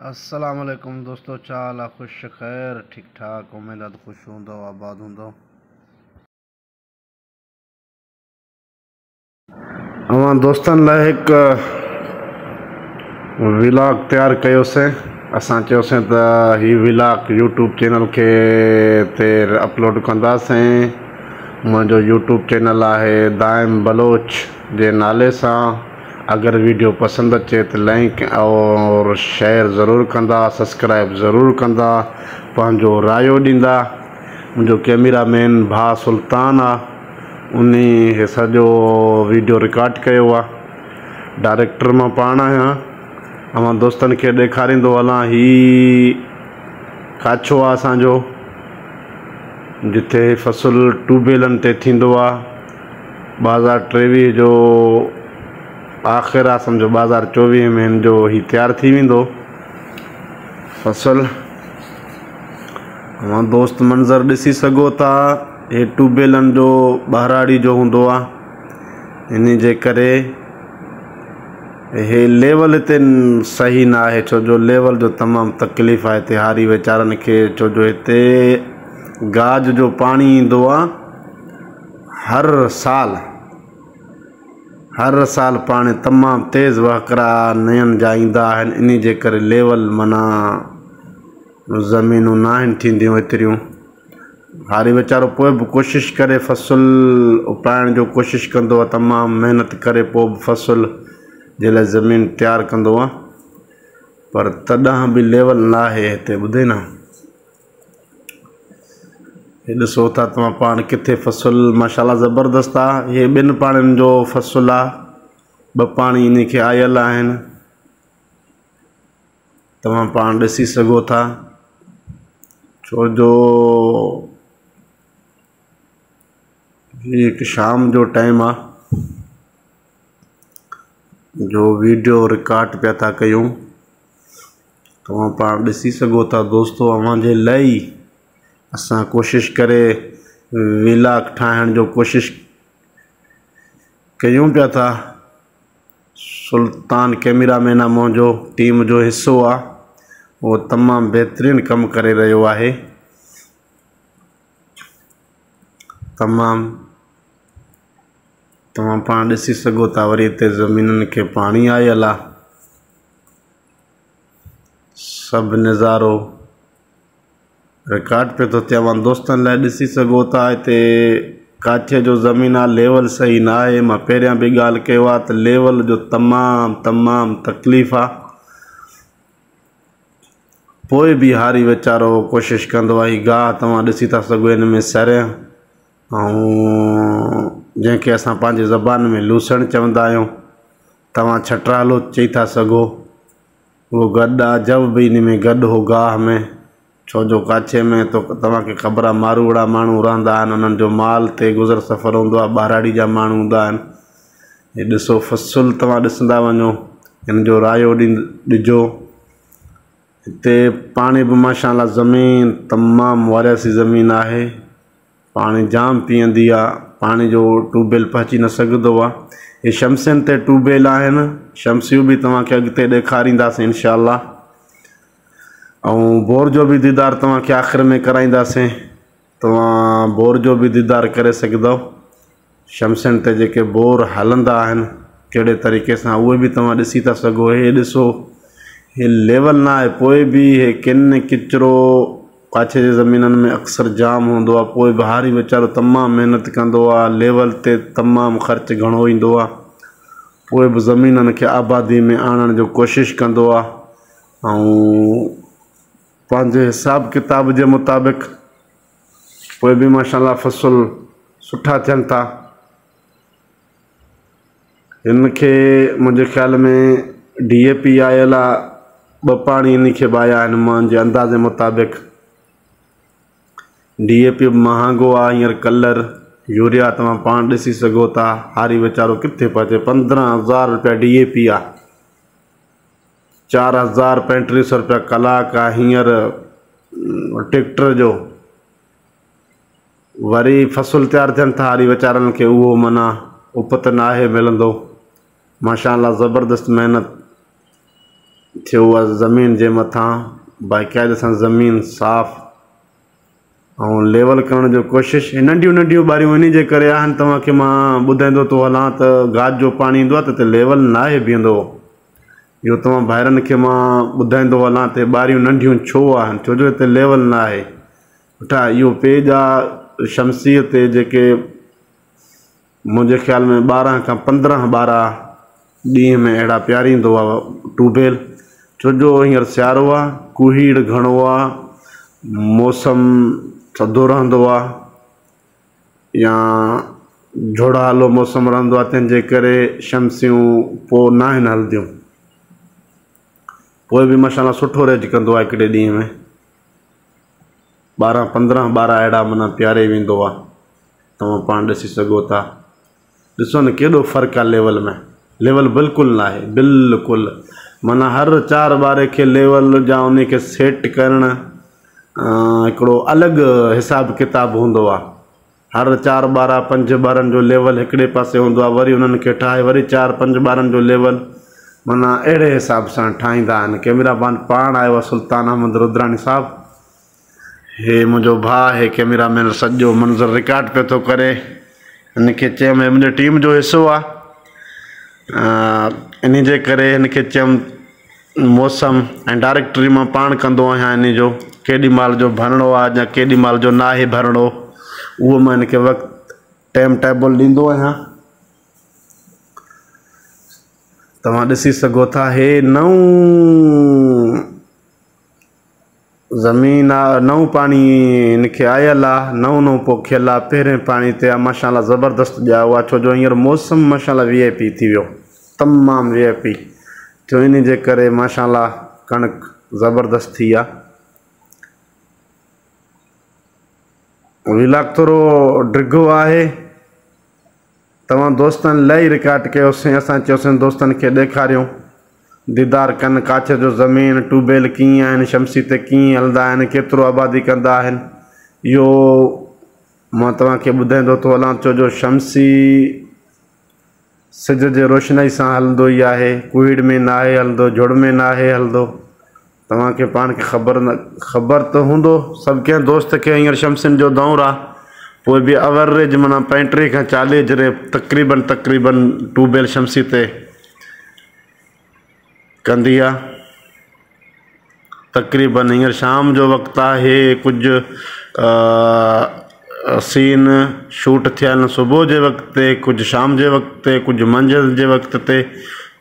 अस्सलाम वालेकुम दोस्तों, चाल खुश खैर ठीक ठाक उम्मीद खुश हूंदो आबाद हूंदो। अवां दोस्तन लाइ एक व्लॉग तैयार कयोसीं। असां चयोसीं त ही व्लॉग यूट्यूब चैनल के ते अपलोड कंदासीं। मुंहिंजो यूट्यूब चैनल आहे दाइम बलोच जे नाले सां। अगर वीडियो पसंद अचे तो लाइक और शेयर ज़रूर कंदा, सब्सक्राइब ज़रूर कंदा, पंहिंजो रायो ॾींदा। मुंहिंजो कैमरामैन भा सुल्तान आहे, उन्हीं सॼो वीडियो रिकॉर्ड कयो आहे। डायरेक्टर मां पाण आहियां। अवां दोस्तनि खे ॾेखारींदो हलां। ही काछो आहे असांजो, जिथे फ़सुलु ट्यूबवेलनि ते थींदो आहे। 2023 जो आख़िर आहे, सम्झो 2024 में हिन जो ही तैयार थी वेंदो फ़सुलु। अवां दोस्त मंज़र ॾिसी सघो था। हे ट्यूबवेलनि जो ॿाहिराड़ी जो हूंदो आहे, इन जे करे हे लेवल हिते सही न आहे। छो जो लेवल जो तमामु तकलीफ़ आहे हिते हारी वीचारनि खे। छो जो हिते गाज जो पाणी ईंदो आहे हर साल पाणी तमामु तेज़ वहकरा नयनि जा ईंदा आहिनि। इन जे करे लेवल माना ज़मीनूं न आहिनि थींदियूं एतिरियूं। हारी वीचारो पोइ बि कोशिशि करे फ़सुलु उपाइण जो कोशिशि कंदो आहे, तमामु महिनत करे पोइ बि फ़सुलु जे लाइ ज़मीन तैयारु कंदो आहे, पर तॾहिं बि लेवल न आहे हिते। ॿुधे न, हे ॾिसो था तव्हां पाण किथे फ़सुलु माशाल्लाह ज़बरदस्त आहे। हे ॿिनि पाणिनि जो फ़सुलु आहे, ॿ पाणी इन खे आयल आहिनि, तव्हां पाण ॾिसी सघो था। छो जो हिकु शाम जो टाइम आहे जो वीडियो रिकॉर्ड पिया था कयूं। तव्हां पाण ॾिसी सघो था दोस्तो। अव्हां जे लाइ असां कोशिशि करे व्लॉग ठाहिण जो कोशिशि कयूं पिया था। सुल्तान कैमरामैन आहे मुंहिंजो, टीम जो हिसो आहे, उहो तमामु बहितरीनु कमु करे रहियो आहे। तव्हां पाण ॾिसी सघो था। वरी हिते ज़मीननि खे पाणी आयल आहे। सभु नज़ारो रिकॉर्ड पे थो थिए। अवां दोस्तनि लाइ ॾिसी सघो था। हिते काछे जो ज़मीन आहे, लेवल सही न आहे। मां पहिरियां बि ॻाल्हि कयो आहे त लेवल जो तमामु तकलीफ़ आहे। पोइ बि हारी वीचारो कोशिशि कंदो आहे। ही गाह तव्हां ॾिसी था सघो, हिन में सरिया ऐं जंहिंखे असां पंहिंजी ज़बान में लूसण चवंदा आहियूं, तव्हां छटरालो चई था सघो। उहो गॾु आहे, जब बि इन में गॾु हो गाह में। छो जो काछे में तो तव्हांखे ख़बर आहे मारूड़ा माण्हू रहंदा आहिनि, उन्हनि जो माल ते गुज़र सफ़र हूंदो आहे, ॿाहिराड़ी जा माण्हू हूंदा आहिनि। हे ॾिसो फ़सुलु तव्हां ॾिसंदा वञो, हिन जो रायो ॾिजो। हिते पाणी बि माशाल्लाह ज़मीन तमामु वारियासी ज़मीन आहे, पाणी जाम पीअंदी आहे। पाणी जो ट्यूबवेल पहुची न सघंदो आहे। हे शमसियुनि ते ट्यूबवेल आहिनि, शमसियूं बि तव्हांखे अॻिते ॾेखारींदासीं इंशाअल्लाह। ऐं बोर जो बि दीदार तव्हांखे आख़िर में कराईंदासीं। तव्हां बोर जो बि दीदार करे सघंदव। शमसियुनि ते जेके बोर हलंदा आहिनि कहिड़े तरीक़े सां, उहे बि तव्हां ॾिसी था सघो। हे ॾिसो, हे लेवल न आहे, पोइ बि हे किन किचिरो काछे जे ज़मीननि में अक्सर जाम हूंदो आहे। पोइ बि हारी वीचारो तमामु महिनत कंदो आहे। लेवल ते तमामु ख़र्चु घणो ईंदो आहे, पोइ बि ज़मीननि खे आबादी में आणण जो कोशिशि कंदो आहे। ऐं पंहिंजे हिसाब किताब जे मुताबिक़ पोइ बि माशाल्लाह फ़सुलु सुठा थियनि था। हिन खे मुंहिंजे ख़्याल में DAP आयल आहे, 2 पाणी इन खे बाया आहिनि मुंहिंजे अंदाज़े मुताबिक़। DAP महांगो आहे हींअर कलर। यूरिया तव्हां पाण ॾिसी सघो था। हारी वीचारो किथे पहुचे, 15,000 रुपया DAP आहे, 4,3500 रुपया कलाक आहे हींअर ट्रैक्टर जो। वरी फ़सुलु तैयारु थियनि था हारी वीचारनि खे, उहो माना उपत न आहे मिलंदो। माशाल्लाह ज़बरदस्त महिनत थियो आहे ज़मीन जे मथां बाक़ाइदे सां ज़मीन साफ़ ऐं लेवल करण जो कोशिशि। नंढियूं नंढियूं ॿारियूं इन जे करे आहिनि, तव्हांखे मां ॿुधाईंदो थो हलां त गाद जो पाणी ईंदो आहे त हिते लेवल न आहे बीहंदो। इहो तव्हां भाइरनि खे मां ॿुधाईंदो हलां त ॿारियूं नंढियूं छो आहिनि, छो जो हिते लेवल न आहे। पुठियां इहो पेज आहे शमसीअ ते, जेके मुंहिंजे ख़्याल में 12 खां 15 ॿारहं ॾींहं में अहिड़ा पियारींदो आहे ट्यूबवेल। छो जो हींअर सियारो आहे, कुहीड़ घणो आहे, मौसम थधो रहंदो आहे या झोड़ालो मौसम रहंदो आहे, तंहिंजे करे शमसियूं पोइ न आहिनि हलंदियूं। पोइ बि माशाल्लाह सुठो रेज कंदो आहे हिकिड़े ॾींहं में 12-15 ॿार अहिड़ा माना पियारे वेंदो आहे। तव्हां पाण ॾिसी सघो था। ॾिसो न केॾो फ़र्क़ु आहे लेवल में। लेवल बिल्कुलु न आहे, बिल्कुलु माना हर 4 ॿार खे लेवल जा उन खे सेट करणु हिकिड़ो अलॻि हिसाब किताब हूंदो आहे। हर 4 ॿार 5 ॿारनि जो लेवल हिकिड़े पासे हूंदो आहे, वरी उन्हनि खे ठाहे वरी 4-5 ॿारनि जो लेवल माना अहिड़े हिसाब सां ठाहींदा आहिनि। कैमरा पाण आयो आहे सुल्तान अहमद रुद्रानी साहिबु। हे मुंहिंजो भाउ, हे कैमरामैन सॼो मंज़र रिकॉर्ड पियो थो करे। हिनखे चयुमि मुंहिंजी टीम जो हिसो आहे, इन जे करे हिनखे चयुमि मौसम ऐं डायरेक्टरी मां पाण कंदो आहियां। इन जो केॾी महिल जो भरिणो आहे या केॾी महिल जो न आहे भरिणो, उहो मां हिनखे वक़्तु टाइम टेबल ॾींदो आहियां। तव्हां ॾिसी सघो था हे नऊं ज़मीन आहे, नऊं पाणी हिनखे आयल आहे, नऊं पोखियल आहे। पहिरें पाणी ते आहे माशाल्लाह ज़बरदस्त ॼाओ आहे। छो जो हींअर मौसम माशाल्लाह VIP थी वियो, तमामु VIP थियो। इन जे करे माशाल्लाह कणिक ज़बरदस्त थी आहे। व्लॉग थोरो डिघो आहे, तव्हां दोस्तनि लाइ रिकॉर्ड कयोसीं। असां चयोसीं दोस्तनि खे ॾेखारियूं, दीदार कनि काछ जो ज़मीन ट्यूबवेल कीअं आहिनि, शमसी ते कीअं हलंदा आहिनि, केतिरो आबादी कंदा आहिनि। इहो मां तव्हांखे ॿुधाईंदो थो हलां। छो जो शमसी सिज जे रोशनाई सां हलंदो ई आहे, कुहीड़ में न आहे हलंदो, झुड़ में न आहे हलंदो। तव्हांखे पाण खे ख़बर त हूंदो सभु कंहिं दोस्त खे हींअर शमसिन जो दौर आहे। पोइ बि एवरेज माना 35 खां 40 जॾहिं तक़रीबन ट्यूबवेल शमसी ते कंदी आहे। तक़रीबन हींअर शाम जो वक़्तु आहे, कुझु सीन शूट थिया आहिनि सुबुह जे वक़्त ते, कुझु शाम जे वक़्त ते, कुझु मंझंदि जे वक़्त ते।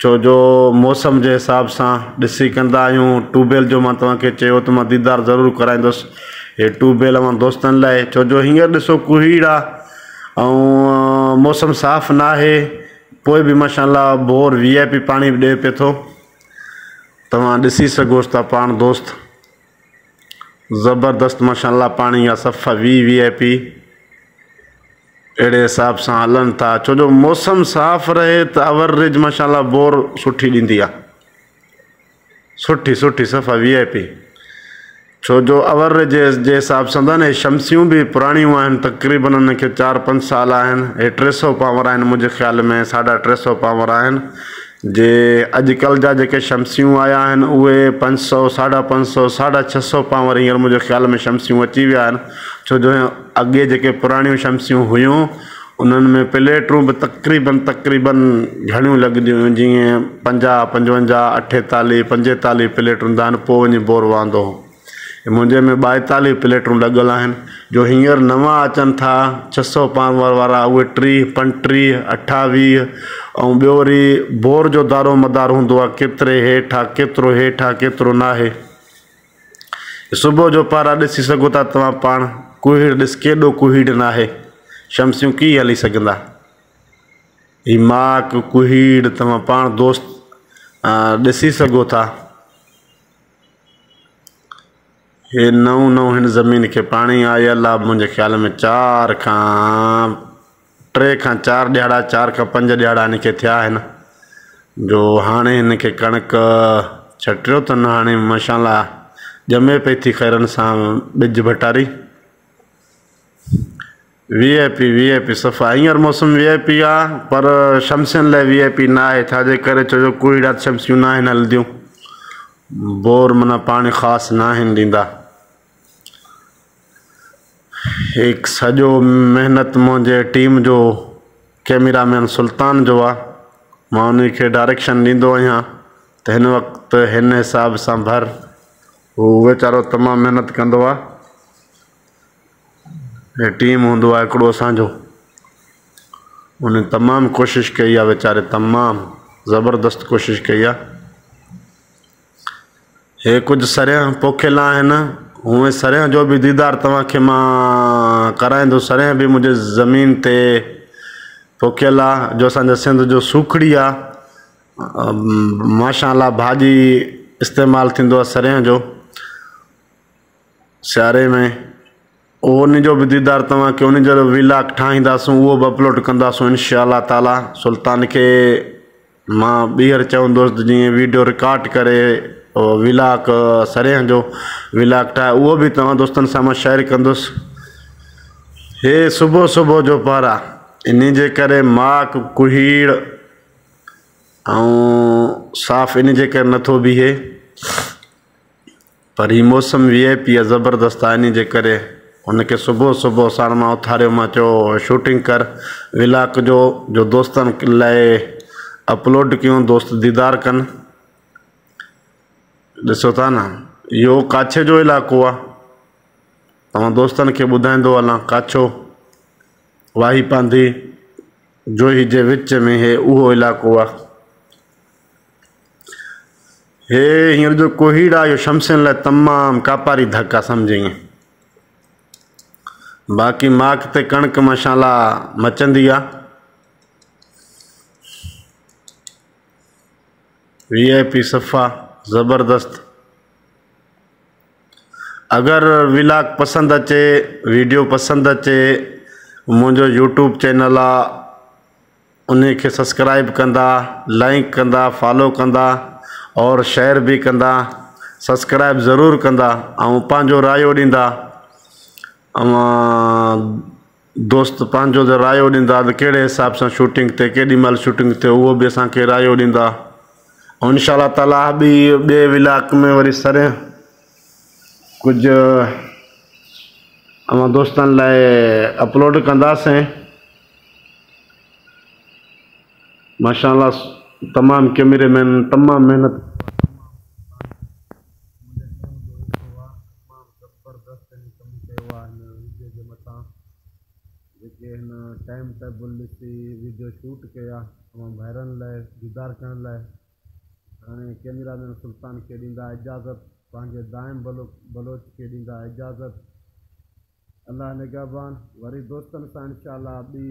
छो जो मौसम जे हिसाब सां ॾिसी कंदा आहियूं। ट्यूबवेल जो मां तव्हांखे चयो त मां दीदार ज़रूरु कराईंदुसि हे ट्यूबवेल मां दोस्तनि लाइ। छो जो हींअर ॾिसो कुहीड़ आहे ऐं मौसम साफ़ न आहे, पोइ बि माशाल्लाह बोर VIP पाणी ॾिए पिए थो। तव्हां ॾिसी सघोसि था पाण दोस्त, ज़बरदस्त माशाल्लाह पाणी आहे, सफ़ा VIP अहिड़े हिसाब सां हलनि था। छो जो मौसम साफ़ रहे त एवरेज माशाल्लाह बोर सुठी ॾींदी आहे, सुठी सफ़ा VIP। छो जो एवरेज जे हिसाब सां त न शमसियूं बि पुराणियूं आहिनि, तक़रीबन उनखे 4-5 साल आहिनि। हे 300 पावर आहिनि मुंहिंजे ख़्याल में, 350 पावर आहिनि। जे अॼुकल्ह जा जेके शमसियूं आया आहिनि उहे 500, 550, 650 पावर हींअर मुंहिंजे ख़्याल में शमसियूं अची विया आहिनि। छो जो अॻे जेके पुराणियूं शमसियूं हुयूं उन्हनि में प्लेटूं बि तक़रीबन घणियूं लॻंदियूं हुयूं, जीअं 50, 55, 48, 45 प्लेटूं हूंदा आहिनि। पोइ वञी बोर वहंदो हो। मुंहिंजे में 42 प्लेटूं लॻल आहिनि। जो हींअर नवां अचनि था 600 पावर वारा, उहे 30, 35, 28। ऐं ॿियो वरी बोर जो दारो मदार हूंदो आहे, केतिरे हेठां केतिरो हेठां केतिरो न आहे। सुबुह जो पारा ॾिसी सघो था तव्हां पाण, कुहीड़ ॾिस केॾो कुहीड़ न आहे। शमसियूं कीअं हली सघंदा, ही माक कुहीड़ तव्हां पाण दोस्त ॾिसी सघो था। हे नऊं हिन ज़मीन खे पाणी आयल आहे मुंहिंजे ख़्याल में 3 खां 4 ॾियारा, 4 खां 5 ॾियारा हिनखे थिया आहिनि। जो हाणे हिनखे कणिक छटियो अथनि, हाणे माशाल्लाह ॼमे पई थी खैरनि सां ॿिज भटारी। VIP सफ़ा हींअर मौसम VIP आहे, पर शमसियुनि लाइ VIP न आहे। छाजे करे, छो जो कुहीड़ा शमसियूं न आहिनि हलंदियूं। बोर माना पानी ख़ासि न आहिनि ॾींदा। एक सॼो महिनत मुंहिंजे टीम जो कैमरामैन सुल्तान जो आहे। मां उन खे डायरेक्शन ॾींदो आहियां त हिन वक़्तु हिन हिसाब सां भर। हू वीचारो तमामु महिनत कंदो आहे। हे टीम हूंदो आहे हिकिड़ो असांजो, उन तमामु कोशिशि कई आहे वीचारे, तमामु ज़बरदस्त कोशिशि कई आहे। हे कुझु सरियह पोखियल आहिनि। उहे सरियह जो बि दीदार तव्हांखे मां कराईंदुसि। सरियह बि मुंहिंजे ज़मीन ते पोखियल आहे, जो असांजे सिंध जो सूखड़ी आहे। माशाअल्लाह भाॼी इस्तेमालु थींदो आहे सरियह जो सियारे में। उन जो बि दीदार तव्हांखे, उन जो व्लॉग ठाहींदासीं, उहो बि अपलोड कंदासीं इंशाअल्लाह ताला। सुल्तान खे मां ॿीहर चवंदुसि जीअं वीडियो रिकॉर्ड करे व्लॉग सरियह जो व्लॉग ठाहे, उहो बि तव्हां दोस्तनि सां मां शेयर कंदुसि। हे सुबुह सुबुह जो पारा, इन जे करे माक कुहीड़ ऐं साफ़ इन जे करे नथो बीहे। पर हीउ मौसम VIP आहे, ज़बरदस्त आहे। इन जे करे उनखे सुबुह सुबुह साण मां उथारियो, मां चयो शूटिंग कर व्लॉग जो दोस्तनि लाइ अपलोड कयूं, दोस्त दीदार कनि। ॾिसो था न, इहो काछे जो इलाइक़ो आहे। तव्हां दोस्तनि खे ॿुधाईंदो हलां, काछो वाही पांधी जोही जे विच में हे उहो इलाइक़ो आहे। हे हींअर जो कुहीड़ आहे, इहो शमसिन लाइ तमामु कापारी धक आहे, सम्झी। बाक़ी माक ते कणिक माशाअल्लाह मचंदी आहे। VIP सफ़ा ज़बरदस्त। अगरि व्लॉग पसंदि अचे, वीडियो पसंदि अचे, मुंहिंजो YouTube चैनल आहे, उन खे सब्सक्राइब कंदा, लाइक कंदा, फॉलो कंदा और शेयर बि कंदा। सब्सक्राइब ज़रूरु कंदा ऐं पंहिंजो रायो ॾींदा। दोस्त पंहिंजो रायो ॾींदा त कहिड़े हिसाब सां शूटिंग ते, केॾी महिल शूटिंग ते, उहो बि असांखे रायो ॾींदा। ऐं इंशाअल्लाह ताला ॿिए व्लॉग में वरी सरियह कुझु अवां दोस्तनि लाइ अपलोड कंदासीं। माशाअल्लाह तमामु कैमरामैन तमामु महिनत जेके हिन टाइम टेबल ॾिसी वीडियो शूट कया तमामु भाइरनि लाइ, दीदार करण लाइ। हाणे कैमरामैन सुल्तान खे ॾींदा इजाज़त, पंहिंजे दाइम बलोच खे ॾींदा इजाज़त। अल्लाह निगहबान। वरी दोस्तनि सां इंशाअल्लाह ॿी